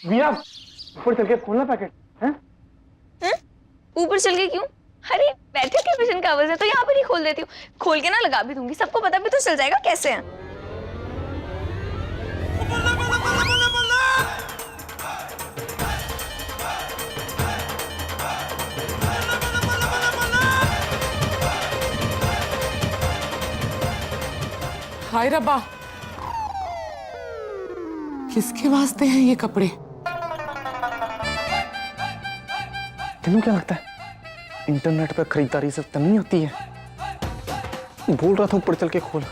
वीरा, ऊपर चल के खोलना पैकेट। हैं? ऊपर चल के क्यों? अरे बैठे के किचन का आवाज है तो यहाँ पर ही खोल देती हूँ। खोल के ना लगा भी दूंगी, सबको पता भी तो चल जाएगा कैसे है। हाय रब्बा, किसके वास्ते हैं ये कपड़े? तेनू क्या लगता है इंटरनेट पे खरीदारी सब तब नहीं होती है? बोल रहा था ऊपर चल के खोल।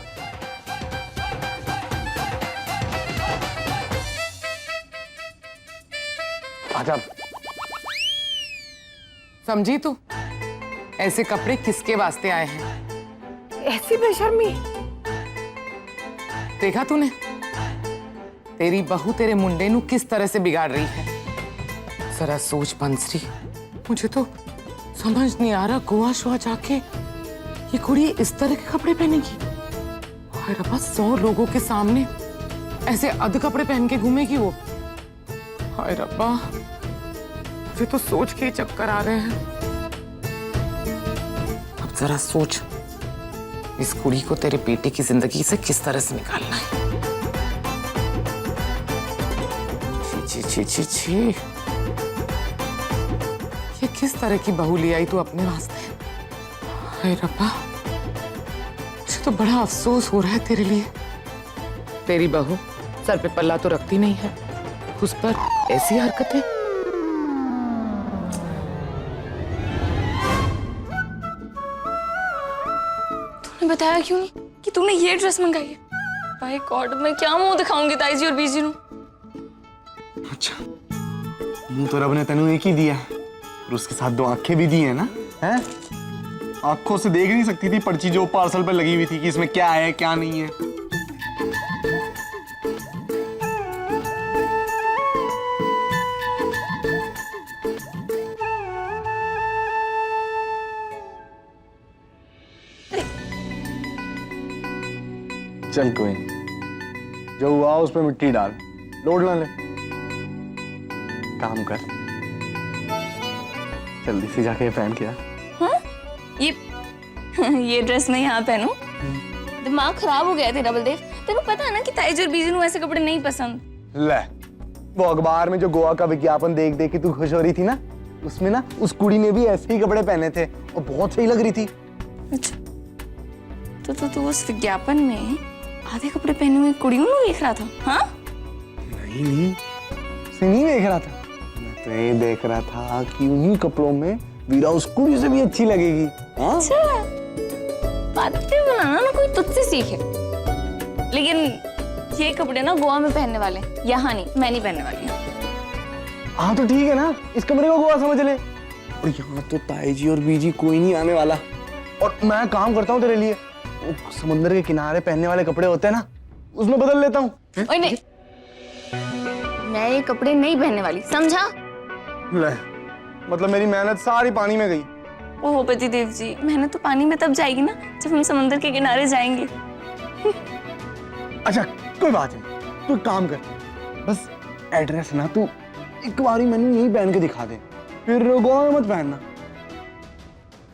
आजा। समझी तू? ऐसे कपड़े किसके वास्ते आए हैं? ऐसी बेशर्मी। देखा तूने? तेरी बहू तेरे मुंडे नू किस तरह से बिगाड़ रही है। जरा सोच बंसरी, मुझे तो समझ नहीं आ रहा, गोवा शुआ जाके ये कुड़ी इस तरह के कपड़े पहनेगी? हाय रब्बा, 100 लोगों के सामने ऐसे अध कपड़े पहन के घूमेगी वो? हाय रब्बा, मुझे तो सोच के ही चक्कर आ रहे हैं। अब जरा सोच, इस कुड़ी को तेरे बेटे की जिंदगी से किस तरह से निकालना है। छी छी छी छी, ये किस तरह की बहू ले आई तू अपने वास्ते? हाय रब्बा, मुझे तो बड़ा अफसोस हो रहा है तेरे लिए। तेरी बहू सर पे पल्ला तो रखती नहीं है, उस पर ऐसी हरकतें। तूने बताया क्यों नहीं कि तूने ये ड्रेस मंगाई है? भाई गॉड, मैं क्या मुंह दिखाऊंगी ताई जी और बीजी नू? अच्छा, मुंह तो रब ने तेनू एक ही दिया है और उसके साथ 2 आंखें भी दी है ना? हैं? आंखों से देख नहीं सकती थी पर्ची जो पार्सल पर लगी हुई थी कि इसमें क्या है क्या नहीं है। चल कोई नहीं, जो हुआ उस पर मिट्टी डाल, लोड ना ले। काम कर, जल्दी से जाके पहन के आ। हाँ? ये ड्रेस मैं यहाँ पहनूं? दिमाग खराब हो गया तेरा बलदेव। तेरे को पता है ना कि ताई जी और बीजी नू ऐसे कपड़े नहीं पसंद। ले, वो अखबार में जो गोवा का विज्ञापन देख देख के तू खुश हो रही थी ना, उसमें ना उस कुड़ी ने भी ऐसे ही कपड़े पहने थे और बहुत सही लग रही थी। अच्छा, तो उस विज्ञापन में आधे कपड़े पहने हुए कुड़ियों को देख रहा था? हाँ? नहीं, उसे नहीं देख रहा था, मैं तो ये देख रहा था कि उन्हीं कपड़ों में वीरा उस कुड़ी से भी अच्छी लगेगी। हाँ? अच्छा, बातें बनाना ना कोई तुझसे सीखे। लेकिन ये कपड़े ना गोवा में पहनने वाले, यहाँ नहीं, मैं नहीं पहनने वाली। हाँ तो ठीक है ना, इस कमरे को गोवा समझ ले। और यहाँ तो ताई जी और बीजी कोई नहीं आने वाला, और मैं काम करता हूँ तेरे लिए। वो समुद्र के किनारे पहनने वाले कपड़े होते हैं ना, उसमें बदल लेता हूँ। ओए नहीं, मैं ये कपड़े नहीं पहनने वाली, समझा? ले, मतलब मेरी मेहनत सारी पानी में गई। ओहो पतिदेव जी, मेहनत तो पानी में तब जाएगी ना जब हम समुद्र के किनारे जाएंगे। अच्छा कोई बात नहीं, तू काम कर, बस एड्रेस ना तू एक बारी मैंने यही पहन के दिखा दे, फिर गोवा में मत पहनना।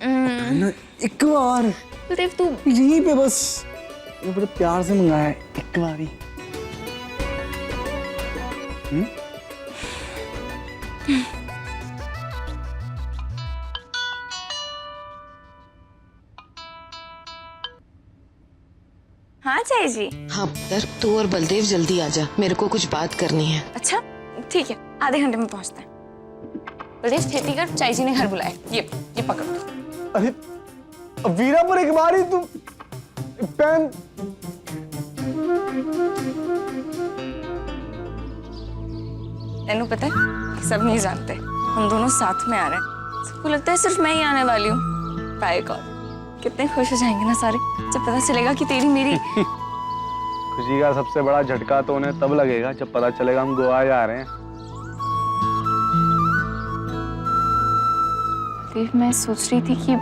पहनना एक बार बलदेव, तू यहीं पे बस, वो बड़े प्यार से मंगाया है, एक बारी। हाँ चाय जी। हाँ पुत्र, तू और बलदेव जल्दी आ जा, मेरे को कुछ बात करनी है। अच्छा ठीक है, आधे घंटे में पहुंचते हैं। बलदेव छेती कर, चाय जी ने घर बुलाए। ये पकड़। अरे वीरा, पर एक बार ही तू पहन। तेनू पता है कि सब नहीं जानते, हम दोनों साथ में आ रहे हैं। सबको लगता है सिर्फ मैं ही आने वाली हूँ। बाय गॉड, कितने खुश हो जाएंगे ना सारे जब पता चलेगा कि तेरी मेरी। खुशी का सबसे बड़ा झटका तो उन्हें तब लगेगा जब पता चलेगा हम गोवा जा रहे हैं। फिर मैं सोच रही थी कि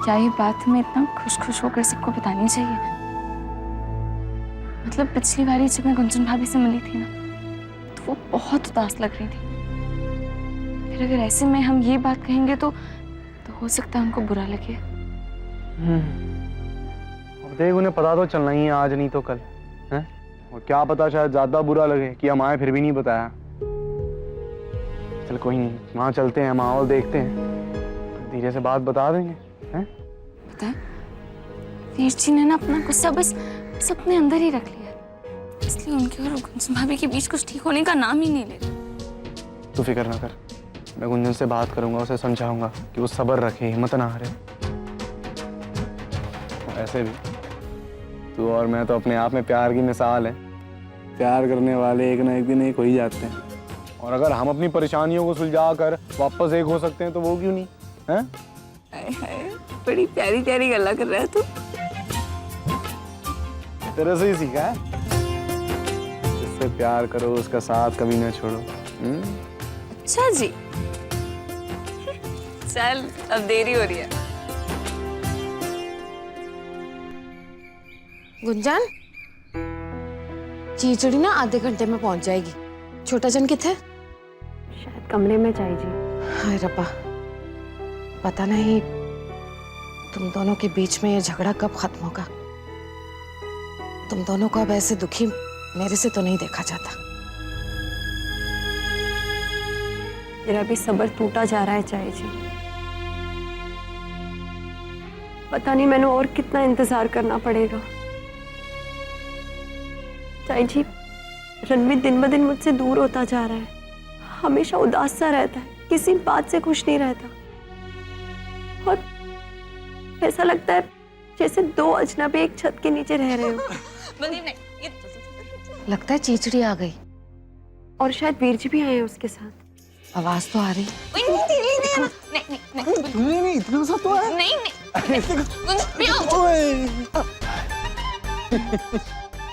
क्या ये बात हमें इतना खुश होकर सबको बतानी चाहिए। मतलब पिछली बारी जब मैं गुंजन भाभी से मिली थी ना, तो वो बहुत उदास लग रही थी। फिर अगर ऐसे में हम ये बात कहेंगे तो हो सकता है उनको बुरा लगे। अब देख, उन्हें पता तो चलना ही है, आज नहीं तो कल है। और क्या पता शायद ज्यादा बुरा लगे कि हम आए फिर भी नहीं बताया। चल कोई नहीं, वहां चलते हैं, माहौल देखते हैं, धीरे से बात बता देंगे हैं? पता है वीर जी ने ना अपना गुस्सा बस अपने अंदर ही रख लिया, इसलिए उनके और गुंजन भाभी के बीच कुछ ठीक होने का नाम ही नहीं ले रहा। तू फिक्र ना कर, मैं गुंजन से बात करूंगा, उसे समझाऊंगा कि वो सब्र रखे, हिम्मत ना हारे। ऐसे भी तू और मैं तो अपने आप में प्यार की मिसाल है। प्यार करने वाले एक ना एक दिन एक हो ही जाते हैं, और अगर हम अपनी परेशानियों को सुलझा कर वापस एक हो सकते हैं तो वो क्यों नहीं है? हाय हाय, बड़ी प्यारी प्यारी गल्ला कर रहा है तू। तेरे से ही सीखा है। जिससे प्यार करो उसका साथ कभी ना छोड़ो। अच्छा जी, चल अब देरी हो रही है। गुंजन, चीचड़ी ना आधे घंटे में पहुंच जाएगी। छोटा जन किथे? शायद कमरे में जाए जी। हाय रब्बा, पता नहीं तुम दोनों के बीच में ये झगड़ा कब खत्म होगा। तुम दोनों को अब ऐसे दुखी मेरे से तो नहीं देखा जाता। मेरा भी सब्र टूटा जा रहा है चाय जी। पता नहीं मैंने और कितना इंतजार करना पड़ेगा। चाय जी, रणवीर दिन ब दिन मुझसे दूर होता जा रहा है। हमेशा उदास सा रहता है, किसी बात से खुश नहीं रहता, और ऐसा लगता है जैसे दो अजनबी एक छत के नीचे रह रहे हो। लगता है चीचड़ी आ गई। और शायद वीर जी भी आए हैं उसके साथ। आवाज तो आ रही। नहीं, इतना सा तो है।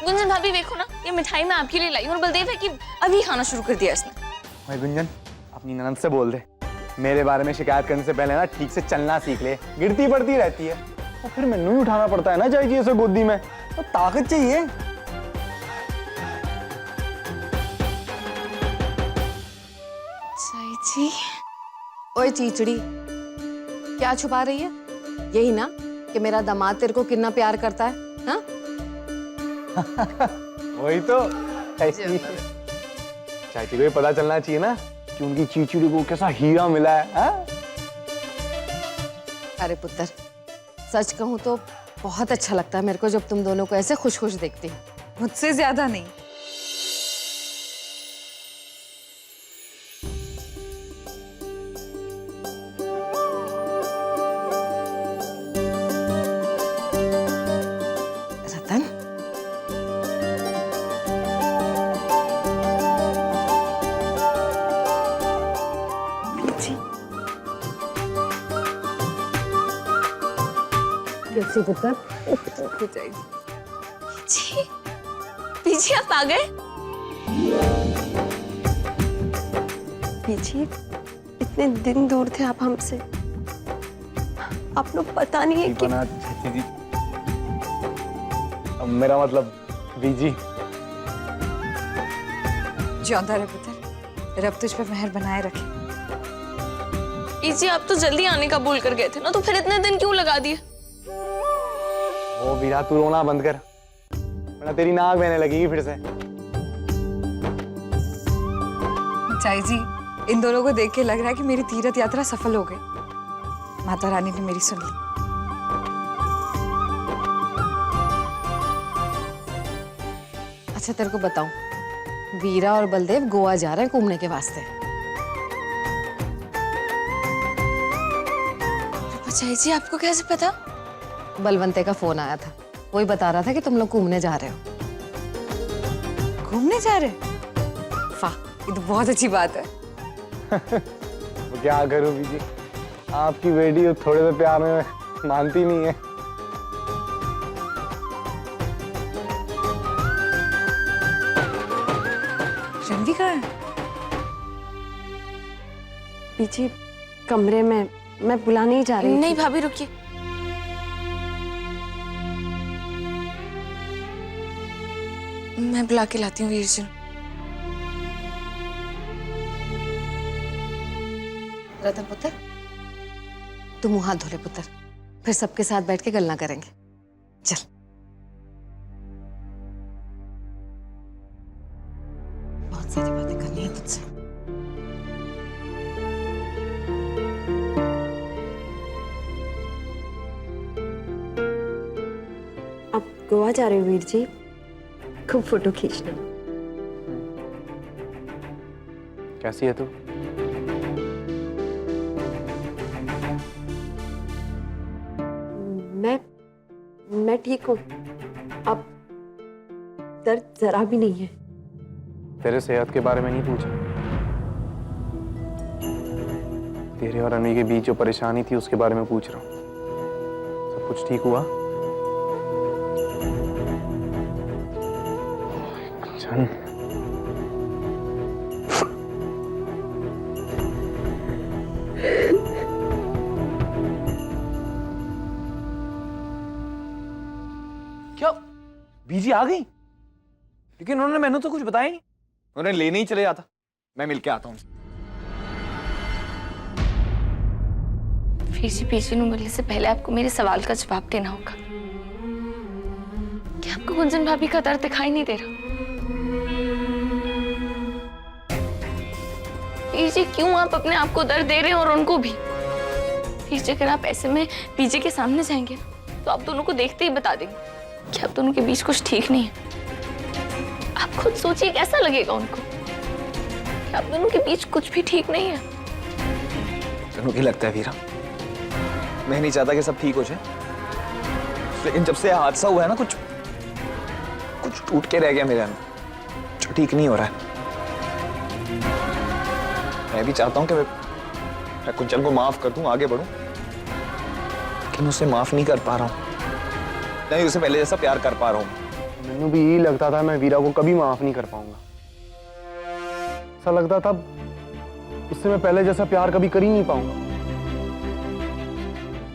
गुंजन भाभी देखो ना, ये मिठाई मैं आपके लिए लाई हूँ और बलदेव है कि अभी खाना शुरू कर दिया इसने। भाई गुंजन, अपनी ननद से बोल दे मेरे बारे में शिकायत करने से पहले ना ठीक से चलना सीख ले। गिरती पड़ती रहती है और फिर मैनू ही उठाना पड़ता है ना चाहिए इसे गोदी में, तो ताकत चाहिए। जी ओए चीचड़ी, क्या छुपा रही है? यही ना कि मेरा दामाद तेरे को कितना प्यार करता है, हाँ? वही तो चाची को भी पता चलना चाहिए ना कि उनकी चीचड़ी को कैसा हीरा मिला है, हाँ? अरे पुत्र, सच कहूँ तो बहुत अच्छा लगता है मेरे को जब तुम दोनों को ऐसे खुश खुश देखती हूँ। मुझसे ज्यादा नहीं। रतन, कैसी पुत्र? जी पीछे आप आ गए। पीछे इतने दिन दूर थे आप हमसे, आपको पता नहीं है कि चाची जी, मेरा मतलब बीजी। ज्यादा रे पुत्र, रब तुझ पे मेहर बनाए रखे। जी आप तो जल्दी आने का बोल कर गए थे ना, तो फिर इतने दिन क्यों लगा दिए? ओ वीरा, तू रोना बंद कर, वरना तेरी नाक बहने लगेगी फिर से। चाई जी, इन दोनों को देख के लग रहा है कि मेरी तीर्थ यात्रा सफल हो गई। माता रानी ने मेरी सुन ली। अच्छा तेरे को बताऊं, वीरा और बलदेव गोवा जा रहे हैं घूमने के वास्ते। चाची जी आपको कैसे पता? बलवंते का फोन आया था, वही बता रहा था कि तुम लोग घूमने जा रहे हो। घूमने जा रहे? वाह, ये तो बहुत अच्छी बात है। वो क्या करूं बीजी, आपकी बेटी थोड़े से प्यार में मानती नहीं है। रणवी कहाँ है? पीछे कमरे में, मैं बुलाने ही जा रही नहीं थी। भाभी रुकिए, मैं बुला के लाती हूँ वीर जी। रतन पुत्र, तुम मुंह हाथ धो ले पुत्र, फिर सबके साथ बैठ के गल्ला करेंगे। चल। बहुत सारी बातें करनी है तुझसे। आप गोवा जा रहे हो वीर जी, खूब फोटो खींचना। कैसी है तू? मैं ठीक हूँ। अब दर्द जरा भी नहीं है। तेरे सेहत के बारे में नहीं पूछा। तेरे और अनु के बीच जो परेशानी थी उसके बारे में पूछ रहा हूँ। सब कुछ ठीक हुआ? चल। क्या बीजी आ गई? लेकिन उन्होंने मैंने तो कुछ बताया नहीं। उन्होंने लेने ही चले जाता। मैं मिलके आता हूँ। फिर जी पीछे नु मिलने से पहले आपको मेरे सवाल का जवाब देना होगा कि आपको गुंजन भाभी का दर्द दिखाई नहीं दे रहा? फिर जी क्यों आप अपने आप को दर्द दे रहे हैं और उनको भी? फिर जी अगर आप ऐसे में पीजे के सामने जाएंगे तो आप दोनों को देखते ही बता देंगे कि आप दोनों के बीच कुछ ठीक नहीं है। आप खुद सोचिए कैसा लगेगा उनको कि आप दोनों के बीच कुछ भी ठीक नहीं है। तनु की लगता है वीरा, मैं नहीं चाहता कि सब ठीक हो जाए, लेकिन जब से हादसा हुआ है ना, कुछ टूट के रह गया मेरे अंदर, जो ठीक नहीं हो रहा है। मैं भी चाहता हूं कि मैं कुंचन को माफ कर दूं, आगे बढ़ूं, लेकिन उसे माफ नहीं कर पा रहा हूं, नहीं उसे पहले जैसा प्यार कर पा रहा हूं। मैंने भी यही लगता था मैं वीरा को कभी माफ नहीं कर पाऊंगा। ऐसा लगता था उससे मैं पहले जैसा प्यार कभी कर ही नहीं पाऊंगा।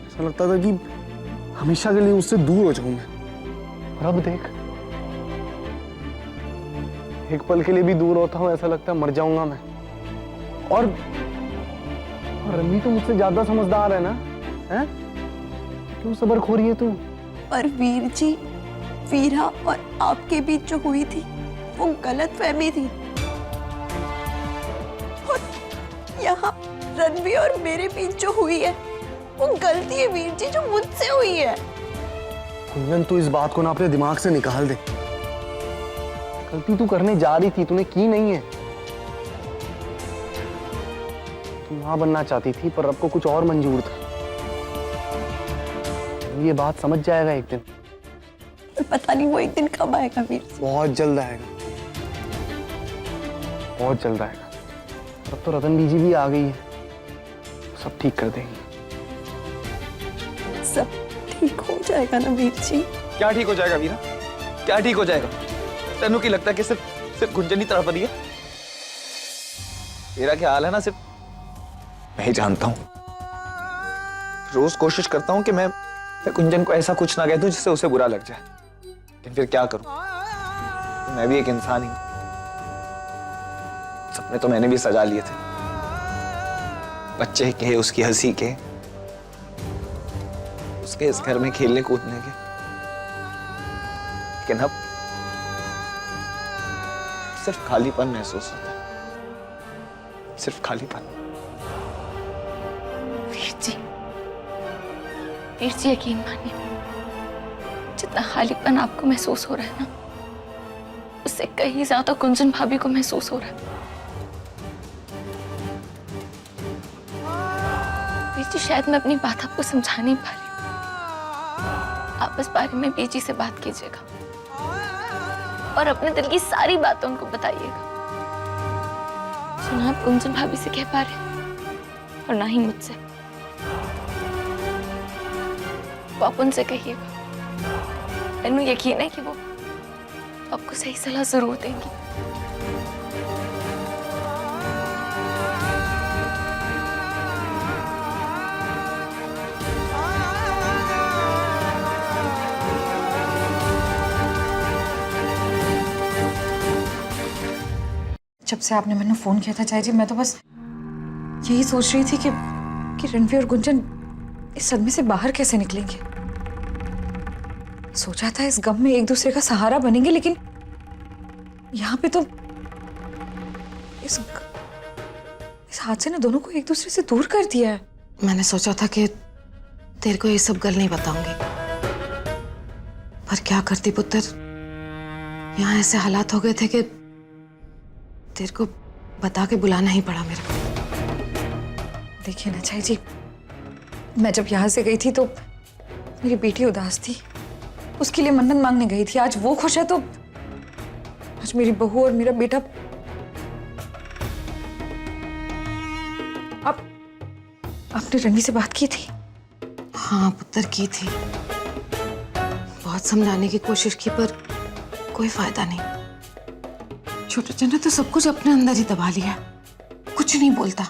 ऐसा लगता था कि हमेशा के लिए उससे दूर हो जाऊं मैं। और अब देख, एक पल के लिए भी दूर होता हूं, ऐसा लगता है मर जाऊंगा मैं। और रणवीर तो मुझसे ज्यादा समझदार है ना? हैं? क्यों सब्र खो रही है तू? पर वीर जी, वीरा और आपके बीच जो हुई थी वो गलत फहमी थी, और यहाँ रणवीर और मेरे बीच जो हुई है वो गलती है वीर जी, जो मुझसे हुई है। कुंदन, तू इस बात को ना अपने दिमाग से निकाल दे। गलती तू करने जा रही थी, तूने की नहीं है। तू मां बनना चाहती थी, पर रब को कुछ और मंजूर था। ये बात समझ जाएगा एक दिन। पता नहीं वो एक दिन कब आएगा वीर जी। बहुत जल्द आएगा, बहुत जल्द आएगा। अब तो रतन बीजी भी आ गई है, सब ठीक कर देंगे। सब ठीक हो जाएगा ना वीर जी? क्या ठीक हो जाएगा वीरा? क्या ठीक हो जाएगा? तनु की लगता है कि सिर्फ गुंजन ही तरफ है। मेरा क्या हाल है ना, सिर्फ मैं ही जानता हूं। रोज कोशिश करता हूं कि मैं गुंजन को ऐसा कुछ ना कह दूं जिससे उसे बुरा लग जाए, लेकिन फिर क्या करूं, मैं भी एक इंसान ही हूं। सपने तो मैंने भी सजा लिए थे, बच्चे के, उसकी हंसी के, उसके इस घर में खेलने कूदने के, लेकिन अब सिर्फ खालीपन महसूस होता है, सिर्फ खालीपन। वीर जी यकीन मानिए, जितना खालीपन आपको महसूस हो रहा है ना, उससे कहीं ज्यादा कुंजन भाभी को महसूस हो रहा है। वीर जी शायद मैं अपनी बात आपको समझा नहीं पा रही हूँ। आप इस बारे में बीजी से बात कीजिएगा और अपने दिल की सारी बातें उनको बताइएगा, जो ना आप कुंजन भाभी से कह पा रहे और ना ही मुझसे। वो आप उनसे कहिएगा, मैंने यकीन है कि वो आपको सही सलाह जरूर देंगी। जब से आपने मैंने फोन किया था चाय जी, मैं तो बस यही सोच रही थी कि रणवीर और गुंजन इस सदमे से बाहर कैसे निकलेंगे। सोचा था इस गम में एक दूसरे का सहारा बनेंगे, लेकिन यहाँ पे तो इस हादसे ने दोनों को एक दूसरे से दूर कर दिया है। मैंने सोचा था कि तेरे को ये सब गल नहीं बताऊंगी, पर क्या करती पुत्र, यहाँ ऐसे हालात हो गए थे कि तेरे को बता के बुलाना ही पड़ा मेरे को। देखिए ना चाई जी, मैं जब यहाँ से गई थी तो मेरी बेटी उदास थी, उसके लिए मन्नत मांगने गई थी। आज वो खुश है तो आज मेरी बहू और मेरा बेटा। आपने रणवीर से बात की थी? हाँ पुत्र, की थी। बहुत समझाने की कोशिश की पर कोई फायदा नहीं। छोटे जन ने तो सब कुछ अपने अंदर ही दबा लिया, कुछ नहीं बोलता,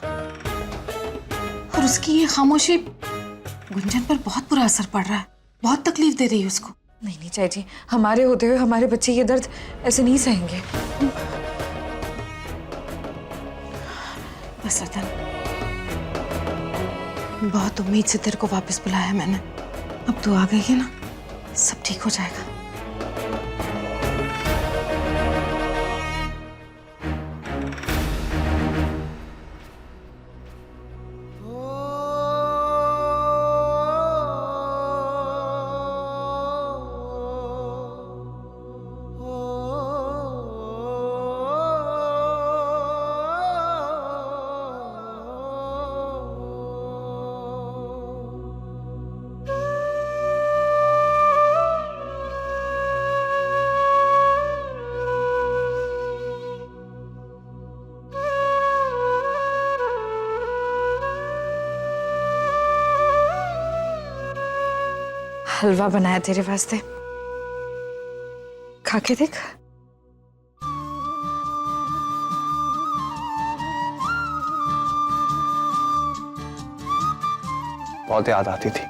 और उसकी ये खामोशी गुंजन पर बहुत बुरा असर पड़ रहा है, बहुत तकलीफ दे रही है उसको। नहीं नहीं चाची, हमारे होते हुए हमारे बच्चे ये दर्द ऐसे नहीं सहेंगे। बस रतन, बहुत उम्मीद से तेरे को वापस बुलाया मैंने। अब तू आ गई है ना, सब ठीक हो जाएगा। हलवा बनाया तेरे वास्ते, खा के देख। बहुत याद आती थी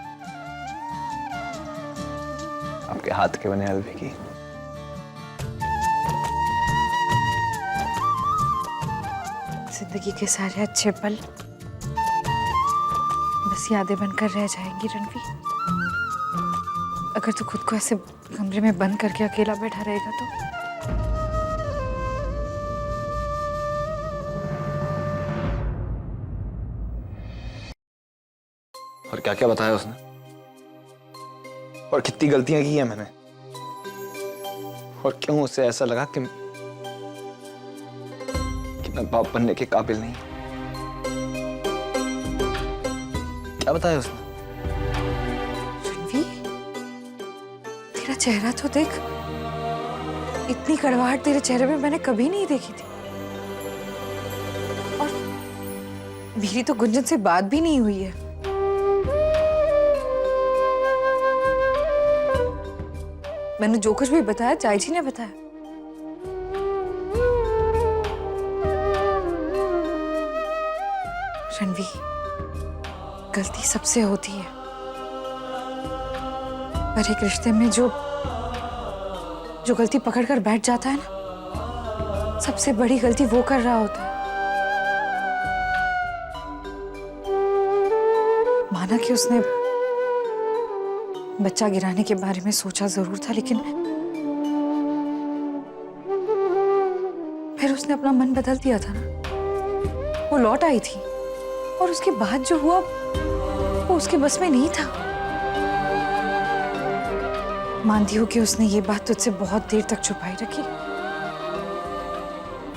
आपके हाथ के बने हलवे की। जिंदगी के सारे अच्छे पल बस यादें बनकर रह जाएंगी रणवीर। अगर तू खुद को ऐसे कमरे में बंद करके अकेला बैठा रहेगा तो। और क्या क्या बताया उसने, और कितनी गलतियां की है मैंने, और क्यों उसे ऐसा लगा कि मैं बाप बनने के काबिल नहीं। क्या बताया उसने? तेरा चेहरा तो देख, इतनी कड़वाहट तेरे चेहरे में मैंने कभी नहीं देखी थी। और मेरी तो गुंजन से बात भी नहीं हुई है। मैंने जो कुछ भी बताया चाई जी ने बताया। रणवीर, गलती सबसे होती है, पर एक रिश्ते में जो गलती पकड़कर बैठ जाता है ना, सबसे बड़ी गलती वो कर रहा होता है। माना कि उसने बच्चा गिराने के बारे में सोचा जरूर था, लेकिन फिर उसने अपना मन बदल दिया था ना। वो लौट आई थी और उसके बाद जो हुआ वो उसके बस में नहीं था। मानती हूँ कि उसने ये बात तुझसे बहुत देर तक छुपाई रखी,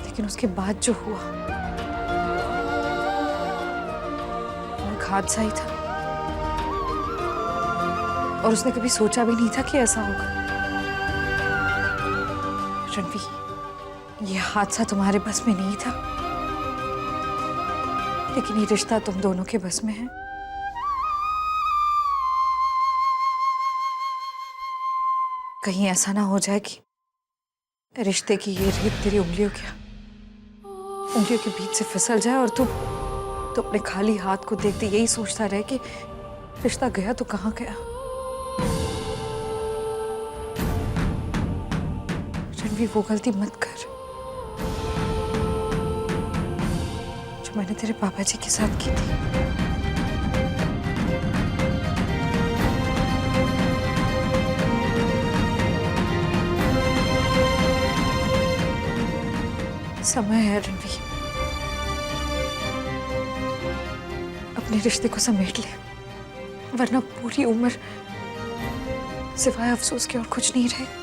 लेकिन उसके बाद जो हुआ वो एक हादसा ही था, और उसने कभी सोचा भी नहीं था कि ऐसा होगा। रणवीर, ये हादसा तुम्हारे बस में नहीं था, लेकिन ये रिश्ता तुम दोनों के बस में है। कहीं ऐसा ना हो जाए कि रिश्ते की ये रेत तेरी उंगलियों के बीच से फिसल जाए और तू अपने खाली हाथ को देखते यही सोचता रहे कि रिश्ता गया तो कहाँ गया। रणवीर, वो गलती मत कर। जो मैंने तेरे पापा जी के साथ की थी। समय है रणवीर, अपने रिश्ते को समेट ले, वरना पूरी उम्र सिवाय अफसोस के और कुछ नहीं रहे।